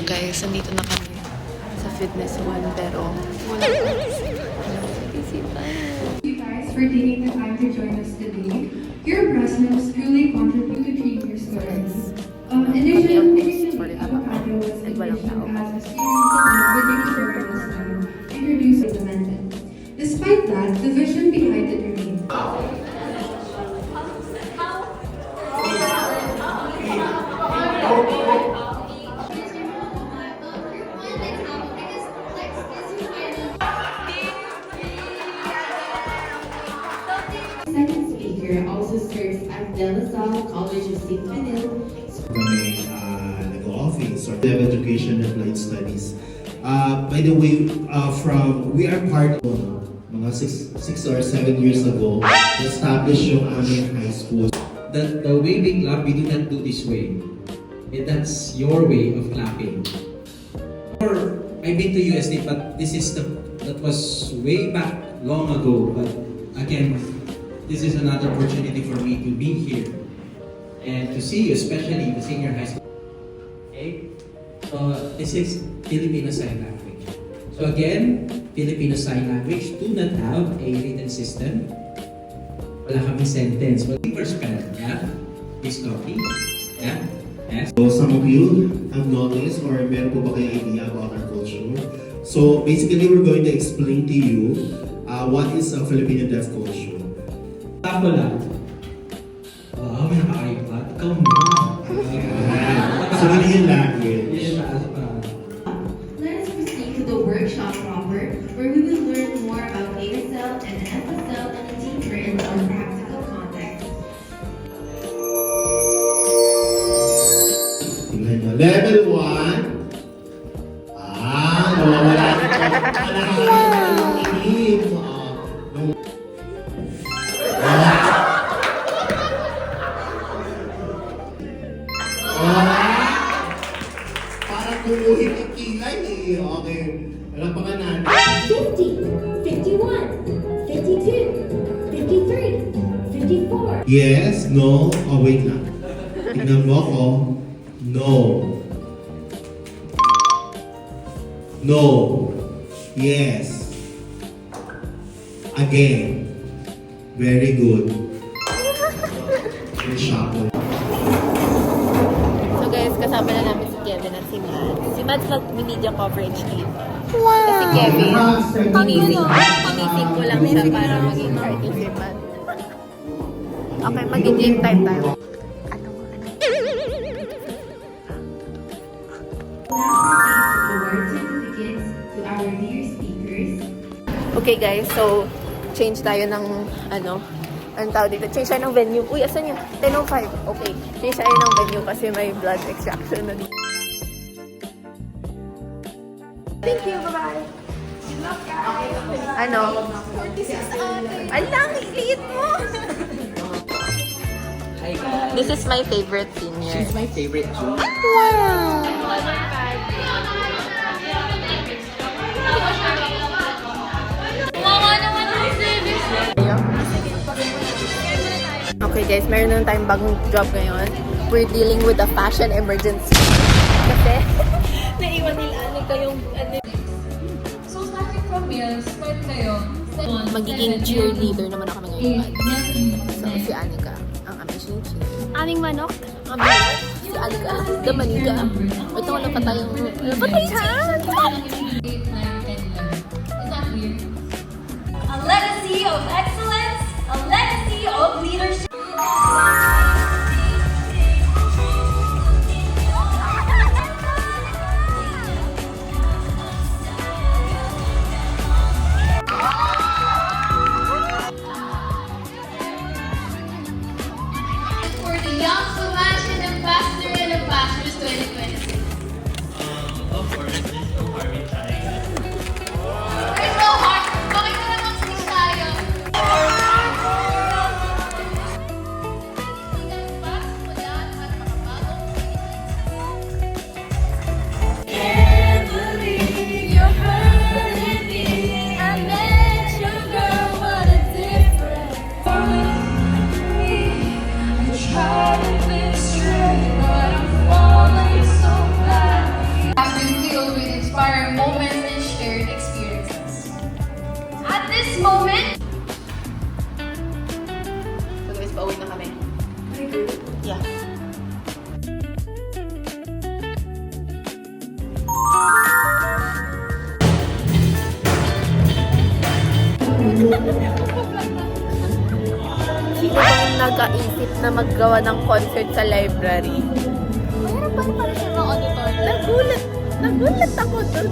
guys, nandito na kami sa Fitness One, pero wala pa. Thank you guys for taking the time to join us today. Your presence truly contribute to change your stories. Initially, Avocado was envisioned as a student with universal style, introduced and implemented. Despite that, the vision behind it remained. Second speaker also serves as De La Salle College of St. Manil. Kami nag-office or level education and applied studies. By the way, we are part of mga 6 or 7 years ago, established yung aming high school. The way we clap, we do not do this way. That's your way of clapping. Or I've been to USD, but that was way back long ago. But again, this is another opportunity for me to be here and to see you, especially the senior high school. Okay, so this is Filipino Sign Language. So again, Filipino Sign Language do not have a written system. Wala kaming sentence. But we first spell, yeah? This copy, yeah? Yes. So some of you have noticed or meron po ba kayong idea about our culture? So basically, we're going to explain to you what is a Filipino deaf culture. Tako lang. Wow, may nakaka-iPad. Ikaw mo. So yun yung language. Let us proceed to the workshop proper, where we will learn more about ASL and FSL and a teacher in more practical context. Tingnan nyo. Level 1. Nawawala na ito. Parang kumuhin yung kilay eh. Okay. Alam pa ka natin. 50, 51, 52, 53, 54. Yes, no, wait lang. Tingnan mo ako. No. No. Yes. Again. Very good. Good shot. So guys, kasama na namin si Kevin at si Mads. Si Mads mag-media coverage dito. Wow! Kasi Kevin, pinising ko lang siya para maging participant. Okay, mag-game time tayo. Award certificates to our dear speakers. Okay guys, so change tayo ng anong tawag dito? Change tayo ng venue. Uy, asan yun? 10:05. Okay, change tayo ng venue kasi may blood extraction na dito. Thank you, bye-bye. Ano? Ang laki, liit mo! Hi guys. This is my favorite senior. She's my favorite too. Okay guys, meron na tayong bagong job ngayon. We're dealing with a fashion emergency. Kasi, naiwan nila yung So, starting from meals, start kayo. magiging cheerleader naman ako ngayon. So, si Anika, ang amazing chief. Aming manok. Ang bilang, si Anika, the Manika. Ito, wala pa tayong, chat! 8, 9, 10, 11. Is that weird? A legacy of excellence, a legacy of leadership. For the Young Sebastian Ambassador and Ambassadors 2026. Of course, this is Harvey Chan. Sino bang nag-aisip na maggawa ng concert sa library? Mayroon pa naman siya mga auditorium. Nagulat ako dun.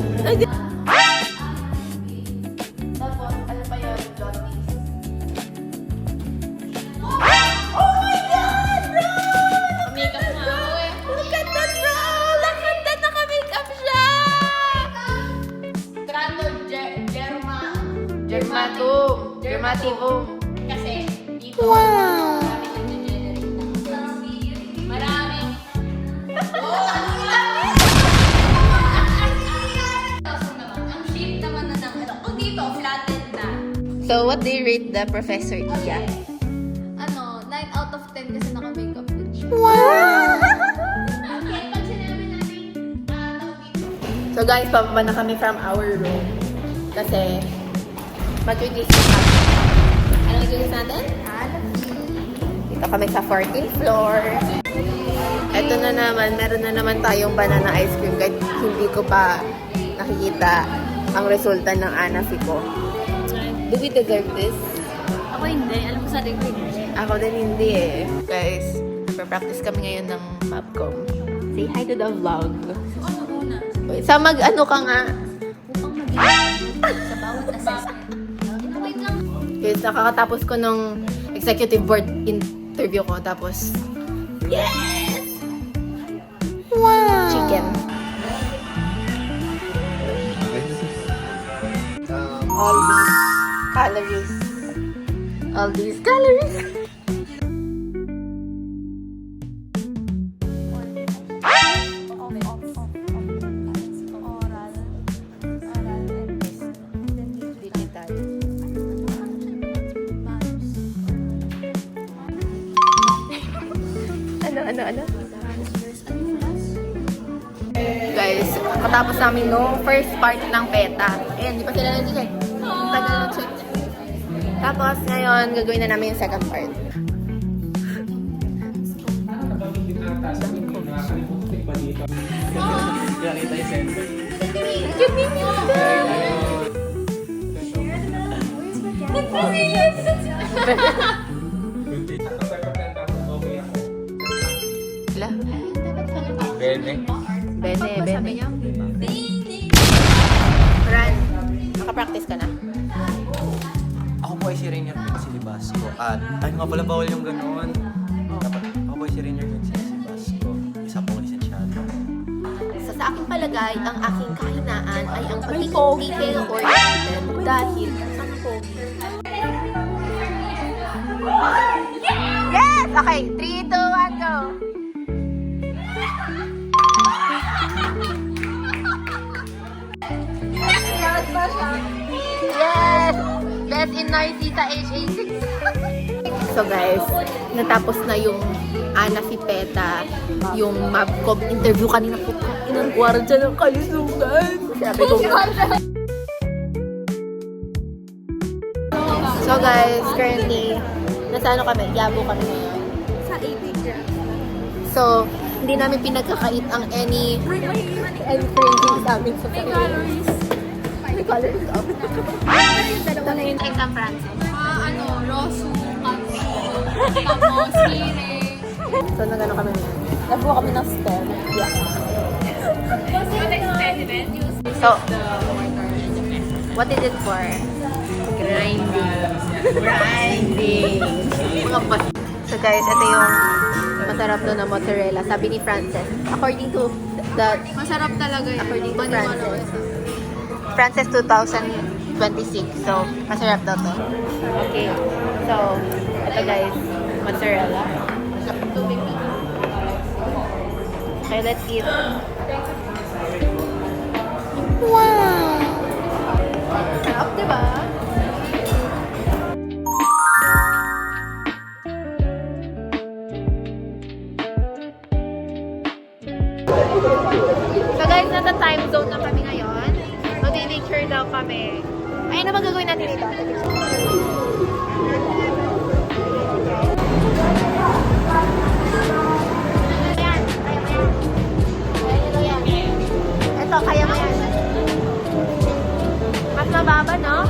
Tapos, ano pa yun? Blondies. Oh my God, bro! Makeup nga ako eh. Look at that, bro! Look at that, naka-makeup siya! Trando Germativum. Kasi dito, wow! Maraming ang shape naman na ng ano. Kung dito, flattened na. So, what do you rate the Professor Iya? Ano, 9 out of 10 kasi naka-makeup din siya. Okay, pag sinabi natin, tawag dito. So guys, pababa na kami from our room. Kasi, mag-release na kami. Ano nag-release natin? Dito kami sa 14th floor. Ito na naman, meron na naman tayong banana ice cream kahit hindi ko pa nakikita ang resulta ng anafi ko. Do we deserve this? Ako hindi. Alam ko sa atin ko hindi. Ako din hindi eh. Guys, practice kami ngayon ng Mapcom. Say hi to the vlog. Ano muna? Sa mag-ano ka nga. Upang maging sa bawat assessment. Wait lang. Guys, nakakatapos ko nung executive board interview ko. Tapos, yes! Wow! Chicken. All these calories. All these calories. Digital. Ano? Guys, katapos namin no first part ng PETA. Ayan, di pa sila nag-check. Tagal ng check. Tapos ngayon, gagawin na namin yung second part. Wala. Bene. Ran, nakapractice ka na? Ako po ay si Rainier Quincy Basco. At ay nga pala bawal yung ganoon. Ako po ay si Rainier Quincy Basco. Isa pong lisensyado. Sa aking palagay, ang aking kahinaan ay ang pagiging detail-oriented dahil ang pogi. Yes! Okay, 3, 2, 1, go! Yes! Best in Narcisa HA6. So guys, natapos na yung Ana si PETA, yung Mapcom interview kanina po. Inang gwardiya ng kalusugan. Sabi ko. So guys, currently, nasa ano kami? Yabo kami ngayon. Sa 80 grams. So, hindi namin pinagkakait ang any cravings namin sa May sarili. calories. May calories up. Dalawa na yun. Ay, San Francis. Ano, rosu, katsu, tapos kire. So, nagano kami ngayon. Nabuha kami ng stem. Yeah. So, what is it for? Grinding. Mga bas. So guys, ito yung masarap doon na mozzarella. Sabi ni Frances, according to the... Masarap talaga yun. According to Maniwala Frances. ko. Frances 2026. So, masarap daw to. Okay. So, ito guys, mozzarella. Okay, let's eat. Wow! Sarap, diba? So guys, nasa time zone na kami ngayon. Mag-picture daw kami. Ayun na magagawin natin dito. Ayan, kaya mo yan. Kaya mo yan. Ito, kaya mo yan. Mas mababa, no?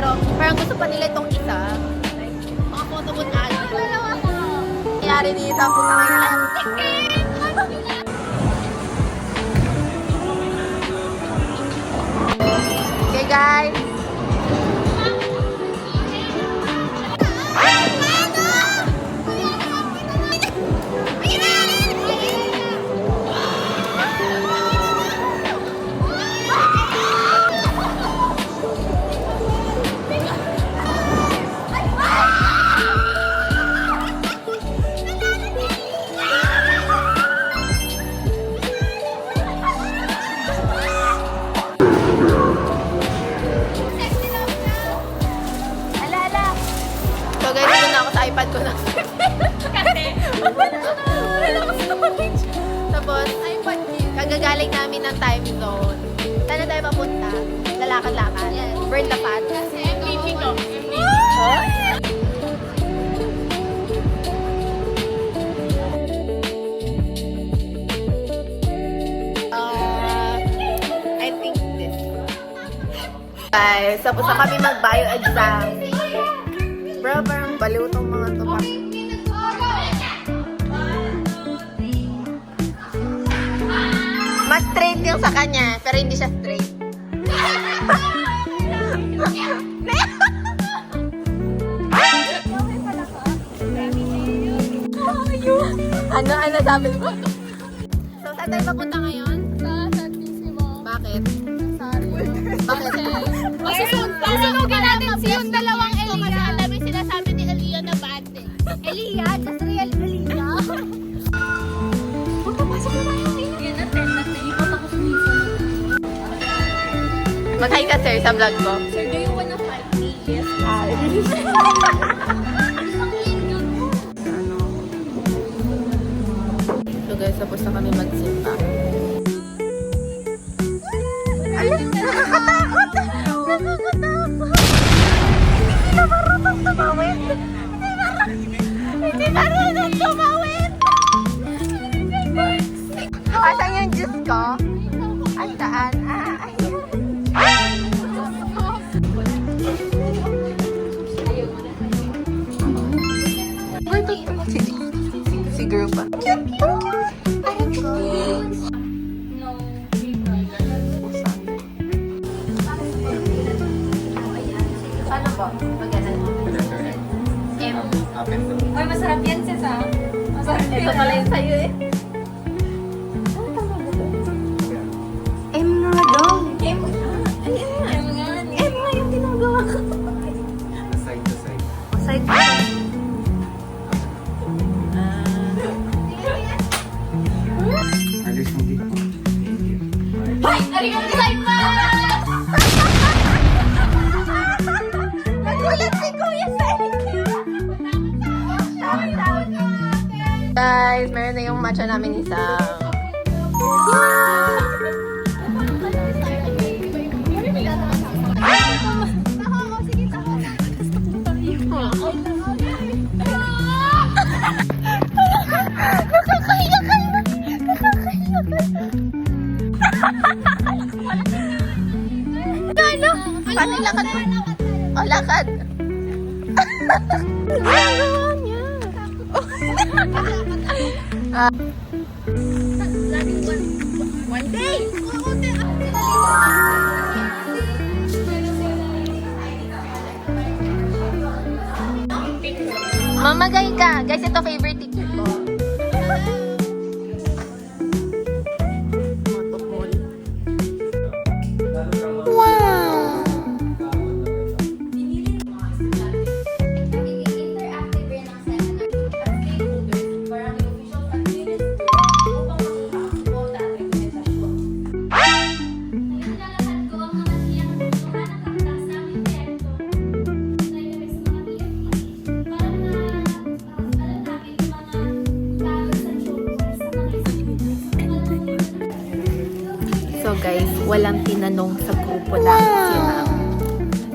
Pero parang gusto pa nila itong isa. Like, mga photo booth na. Kaya rin dito po sa ngayon. Okay guys. So guys, dito na ako sa iPad ko na. Kasi, wala ako storage. Tapos, kagagaling namin ng time zone. Saan na tayo papunta? Lalakad-lakad. Burn the fat. Kasi MVP ko. I think this. Guys, tapos na kami mag-bio exam. Bro, parang baliw tong mga to. Mas straight yung sa kanya, pero hindi siya straight. Ano sabi mo? So, saan tayo papunta ngayon? Sa Santissimo. Bakit? Bakit? Susunugin natin yung dalawang Elia. Kasi ang dami sinasabi ni Elia na bad eh. Elia? That's real Elia? Papasok na tayo. Yan na, 10 na. Ikot ako sumisa. Mag-hi ka, sir, sa vlog ko. Sir, do you wanna fight me? Yes. So guys, tapos na kami magsimba. Ayun, nakakatakot! Nakakatakot! Hindi na marunong tumawid! Hindi marunong tumawid! Asan yung juice ko? Asaan? Ayan. Si girl pa. Paano ba? Pag-anan mo? Ay, masarap yan, sis, ah. Masarap yan. Ito pala yung sa'yo eh. M nga daw. M nga. Ayun nga. M nga yung ginagawa ko. Side to side. Side pa. Alis mo dito. Arigato gozaimasu! Nagulat si Kuya sa Guys, meron na yung matcha namin isang. Ano? Paano lakad mo? O, lakad. Ginagawa niya. One day. Mamagay ka. Guys, ito favorite teacher ko. Wow! Interactive rin ang seminar at stakeholders para may official convenience upang makuha ang quota at rekomendasyon. Nilalakad ko ang mga siyang tutuhan ng kapital sa aming proyekto na ilagay sa mga PFP para na alam namin yung mga gamit sa showroom sa mga So guys, walang tinanong sa grupo namin si Ma'am.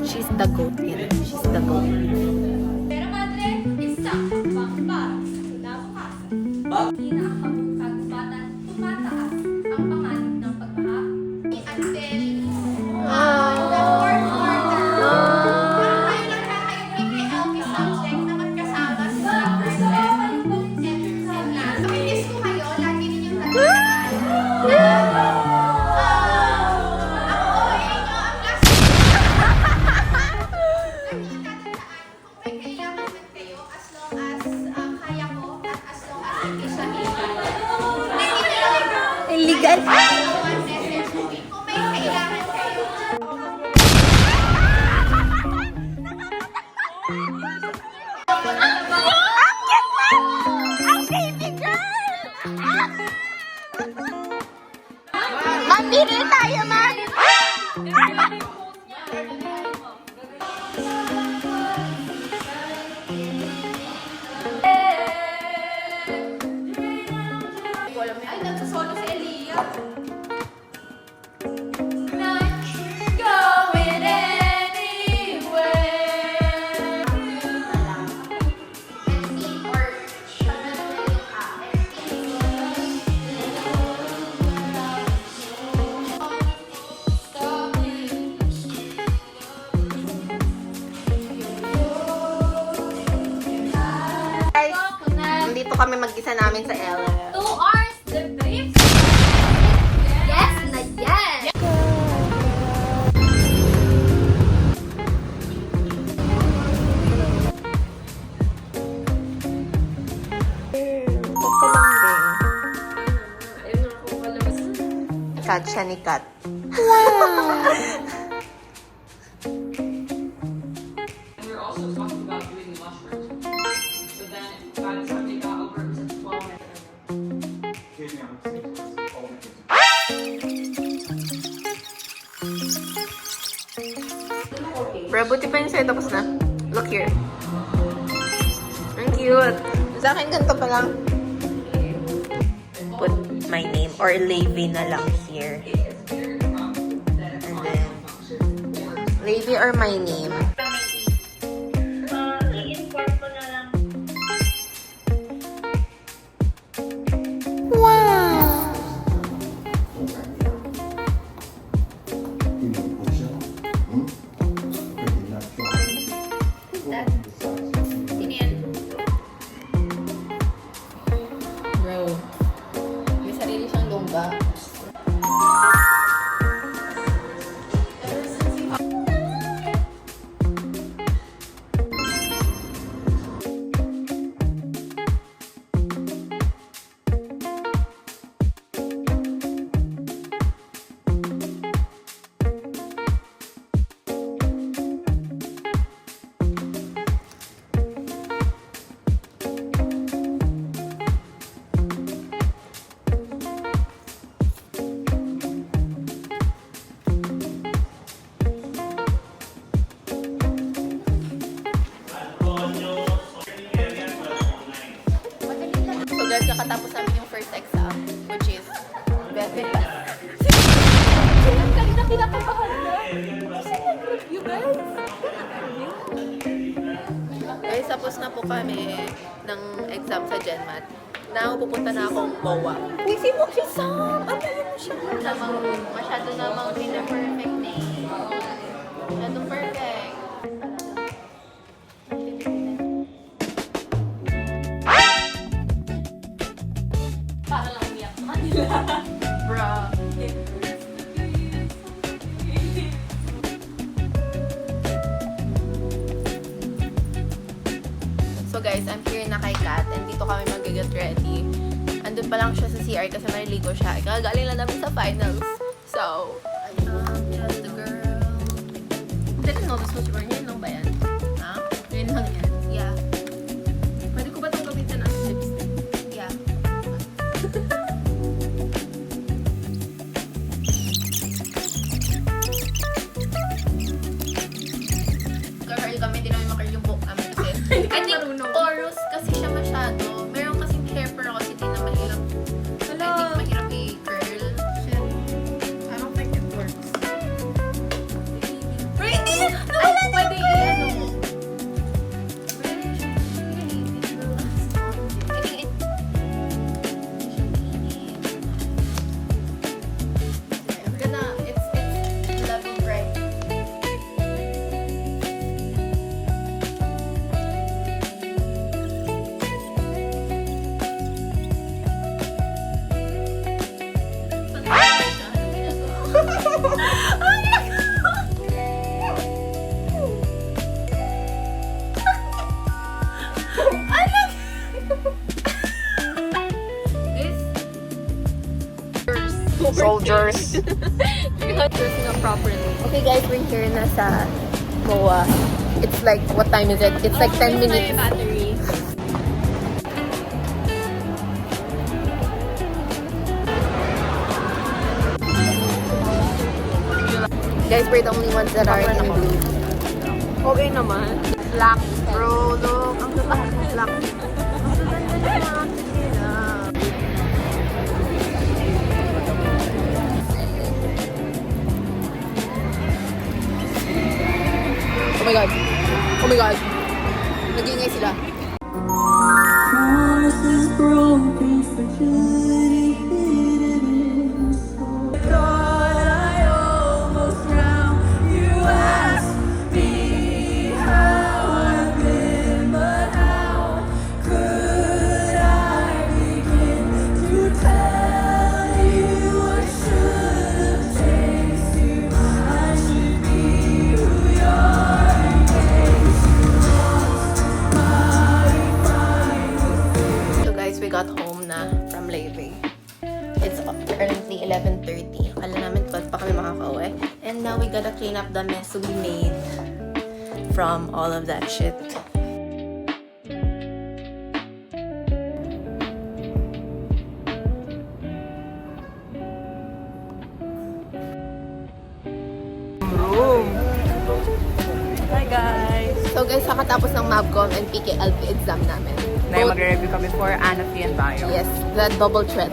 She's the goat. Yan. She's the goat. Pero madre, isa, pangbat, kinabukasan. Pinakakagubatan, tumataas ang panganib ng pagbaha. Until the fourth quarter. Yes! Kung may kailangan kayo. Mamili tayo, ma! Ay, nagsasolo si Elia. Not going anywhere. MC or siya na naman yung Guys, nandito kami mag-isa namin sa LM. 2 hours, the brief. Yes na yes. Kat siya ni Kat. We're also talking about doing mushrooms. So then, by the time they got over, it was at 12. Bro, buti pa yung sa'yo tapos na. Look here. Ang cute. Sa akin ganito pa lang. Put my name or Levi na lang here. And then, Levi or my name. Bro, may sarili siyang lumba. So guys, kakatapos namin yung first exam, which is very fast. Kanina kinakabahan na. You guys? Guys, tapos na po kami ng exam sa GenMat. Now, pupunta na akong MOA. Busy mo si Sam! Antayin mo siya. Masyado namang pina-perfect na eh. Masyadong perfect. Para lang umiyak sa kanila. Bruh. So guys, I'm here na kay Kat and dito kami mag-get ready. Andun pa lang siya sa CR kasi maliligo siya. Ikagaling lang namin sa finals. So, just the girl. Didn't know this was yun lang ba yan? Ha? Yun lang yan? Yeah. Pwede ko ba itong gamitin as lipstick? Yeah. Curl kami, hindi namin makarl yung buhok namin kasi I think Taurus kasi siya masyado. Meron kasing hair pero kasi hindi na mahirap. I think mahirap i-curl. I don't think it works. Really? Nawala na pwede i-ano mo. Pwede siya. I think it... I'm gonna... It's loving right. procedures. Dressing up properly. Okay guys, we're here na sa MOA. It's like, what time is it? It's like 10 minutes. Battery. Guys, we're the only ones that are in blue. Okay naman. Black, bro. Look, ang ganda ng black. Oh my god. Oh my god. Nag-iingay sila. We got home na from Leyte. It's currently 11:30. Akala namin 12 pa kami makaka-uwi. And now we gotta clean up the mess we made from all of that shit. Hi guys! So guys, kakatapos ng Mabcom and PKLP exam namin. Na mag-review kami for Anafi and Bio. Yes, the double threat.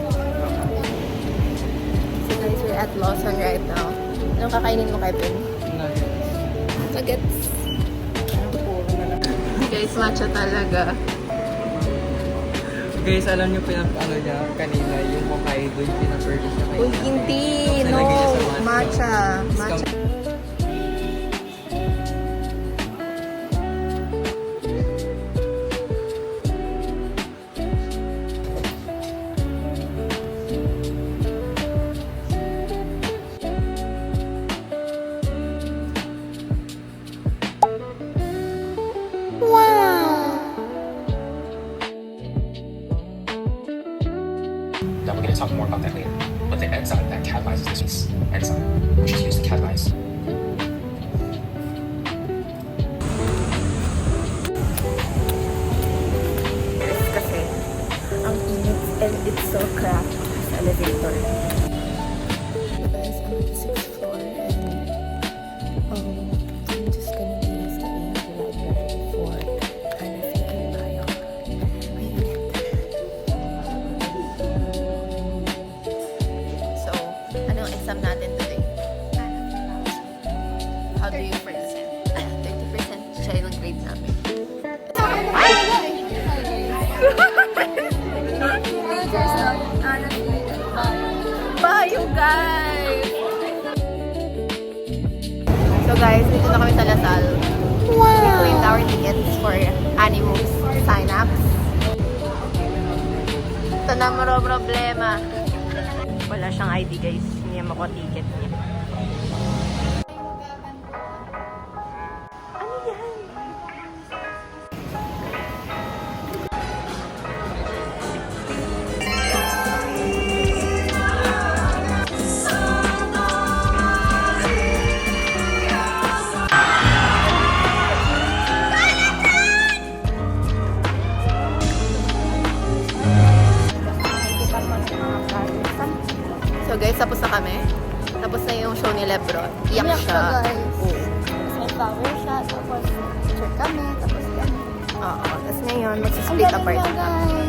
So guys, we're at Lawson right now. Anong kakainin mo, Kevin? Nuggets. Guys, matcha talaga. Guys, alam niyo pinapano niya kanina, yung Hokkaido, yung pinapurchase niya kayo. Uy, hindi! No! Matcha! Matcha. Now we're going to talk more about that later. But the enzyme that catalyzes this enzyme, which is used to catalyze. Kasi, ang init and it's so cramped sa elevator. Guys, I'm at the 6th floor and I'm just gonna be studying at the library for Anafi and Bio. Ay, init. So, anong exam natin today? How do you present? 30% siya yung grade namin. Bio, guys! So guys, dito na kami sa Lasal. We claimed our tickets for Animus sign-ups. Ito na maro problema. Wala siyang ID guys. Hindi niya makuha ticket niya. So guys, tapos na kami. Tapos na yung show ni Lebron. Iyak siya. Oo. May flower siya, tapos picture kami, tapos yan. Oo. Tapos ngayon, magsisplit apart na kami.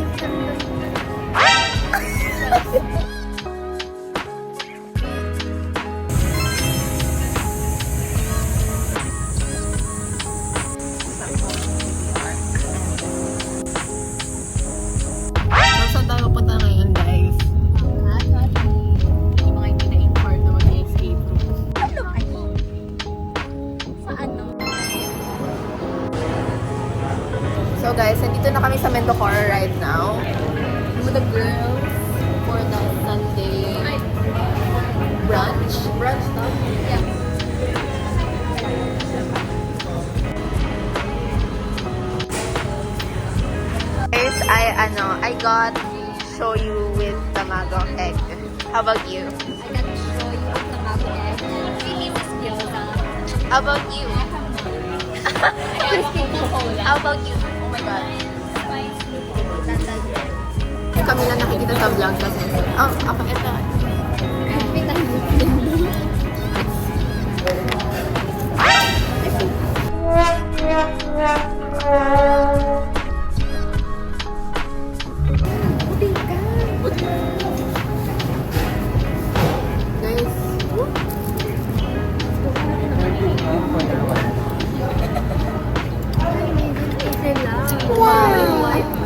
Saan tayo punta ngayon, guys? Yung mga hindi na-inform na mag-escape room. So guys, nandito na kami sa Mendocoro right now with the girls for the Sunday brunch. Brunch na? Yeah. Guys, I got shoyu with tamago egg. How about you? I got to show you the market. Really miss gyoza. How about you? How about you? Oh my God. Kami lang nakikita sa vlog kasi. Oh, ako ito.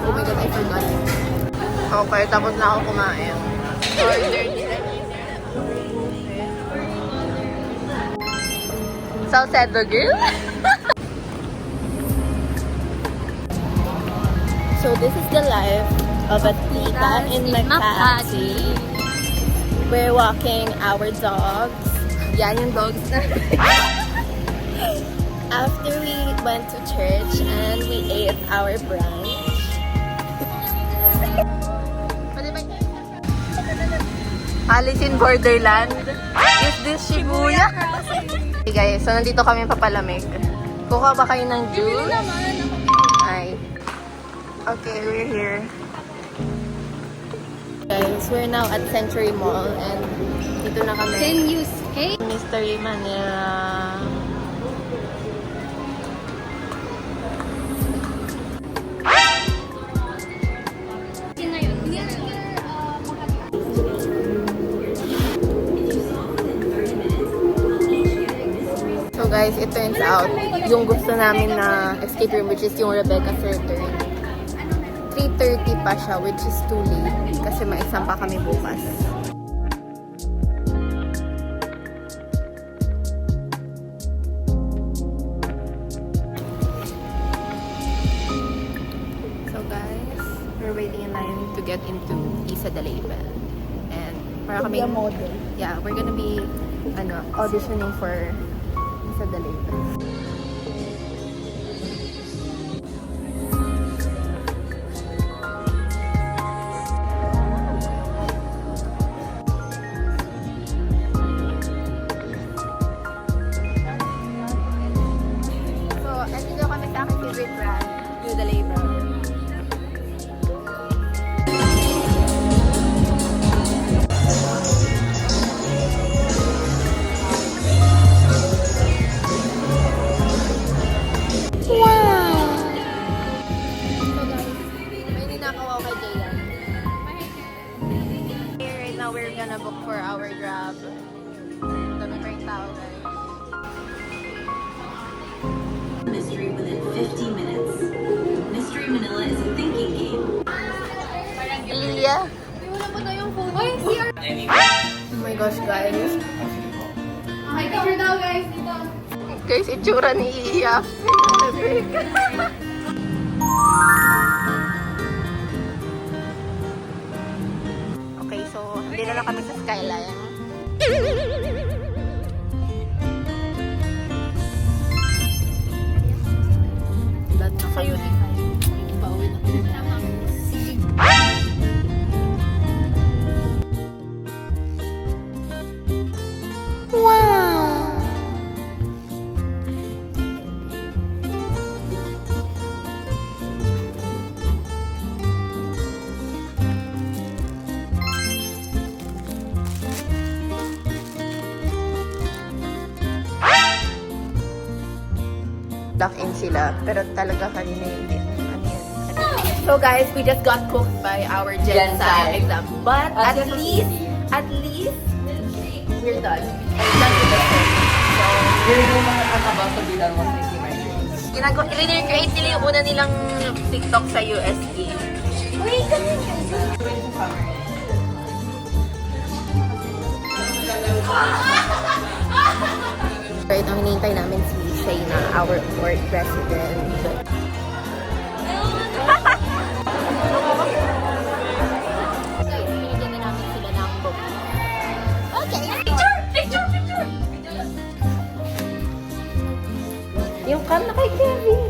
Oh my God, I forgot. Okay, tapos na ako kumain. Order nila. Salcedo girl? So this is the life of a tita in Makati. We're walking our dogs. Yan yung dogs na. After we went to church and we ate our brunch. Alice in Borderland. Is this Shibuya? Hey guys, so nandito kami papalamig. Kuha ba kayo ng juice? Ay. Okay, we're here. Guys, we're now at Century Mall and dito na kami. Then use cake. Mystery Manila. Yun na yun. So guys, it turns out, yung gusto namin na escape room, which is yung Rebecca's Return, 3:30 pa siya, which is too late. Kasi may exam pa kami bukas. So guys, we're waiting in line to get into Isa de Label. And para kami model. Yeah, we're gonna be auditioning for Isa de Label. So, andito kami sa aking favorite brand, New the Label. So guys, may ninakaw ako kay Jayan. Okay, right now we're gonna book for our Grab. Dami pa yung tao guys. Mystery within 50 minutes. Mystery Manila is a thinking game. Lilia. Wala pa tayong phone. Oy, CR! Oh my gosh guys. Okay, picture daw guys. Dito. Guys, itsura ni Iya. Okay, so hindi na lang kami sa Skyline. Lahat na sa UT5. Pauwi na kami. Lock in sila, pero talaga kanina hindi. So guys, we just got cooked by our Gen Sci exam. But at least, we're done. We're done with the film. So, You're yung mga about to be done with making my dreams. i-recreate nila yung una nilang TikTok sa USD. Wait, right now, hinihintay namin si Shayna, our board president. Guys, binigyan na namin sila ng book. Okay. Picture! Yung cam na kay Kevin.